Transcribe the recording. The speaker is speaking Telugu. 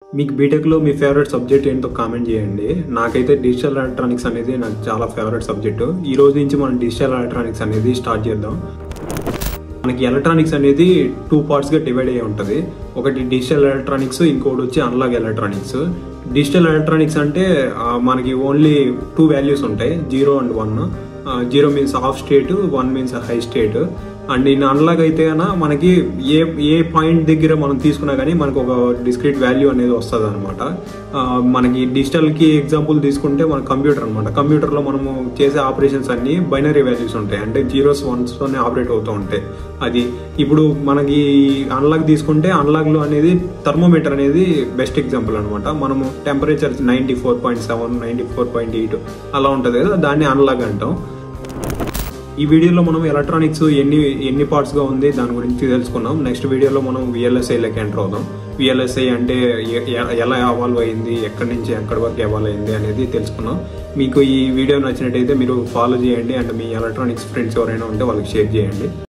మీకు బీటెక్లో మీ ఫేవరెట్ సబ్జెక్ట్ ఏంటో కామెంట్ చేయండి. నాకైతే డిజిటల్ ఎలక్ట్రానిక్స్ అనేది నాకు చాలా ఫేవరెట్ సబ్జెక్టు. ఈ రోజు నుంచి మనం డిజిటల్ ఎలక్ట్రానిక్స్ అనేది స్టార్ట్ చేద్దాం. మనకి ఎలక్ట్రానిక్స్ అనేది 2 పార్ట్స్గా డివైడ్ అయ్యి ఉంటుంది. ఒకటి డిజిటల్ ఎలక్ట్రానిక్స్, ఇంకోటి వచ్చి అనలాగ్ ఎలక్ట్రానిక్స్. డిజిటల్ ఎలక్ట్రానిక్స్ అంటే మనకి ఓన్లీ 2 వాల్యూస్ ఉంటాయి, 0 and 1. 0 means off state, 1 means high state. And in analog అయితే కన్నా మనకి ఏ పాయింట్ దగ్గర మనం తీసుకున్నా కానీ మనకు ఒక డిస్క్రీట్ వాల్యూ అనేది వస్తుంది అనమాట. మనకి డిజిటల్కి ఎగ్జాంపుల్ తీసుకుంటే మన కంప్యూటర్ అనమాట. కంప్యూటర్లో మనము చేసే ఆపరేషన్స్ అన్ని బైనరీ వాల్యూస్ ఉంటాయి, అంటే 0s 1s ఆపరేట్ అవుతూ ఉంటాయి. అది ఇప్పుడు మనకి అనలాగ్ తీసుకుంటే అనలాగ్లో అనేది థర్మోమీటర్ అనేది బెస్ట్ ఎగ్జాంపుల్ అనమాట. మనము టెంపరేచర్ 94.7, 94.8 అలా ఉంటుంది కదా, దాన్ని అనలాగ్ అంటాం. ఈ వీడియోలో మనం ఎలక్ట్రానిక్స్ ఎన్ని పార్ట్స్గా ఉంది దాని గురించి తెలుసుకున్నాం. నెక్స్ట్ వీడియోలో మనం VLSIలోకి ఎంటర్ అవుదాం. VLSI అంటే ఎలా ఎవాల్వ్ అయింది, ఎక్కడి నుంచి ఎక్కడి వరకు ఎవాల్వ్ అయింది అనేది తెలుసుకున్నాం. మీకు ఈ వీడియో నచ్చినట్టయితే మీరు ఫాలో చేయండి, అండ్ మీ ఎలక్ట్రానిక్స్ ఫ్రెండ్స్ ఎవరైనా ఉంటే వాళ్ళకి షేర్ చేయండి.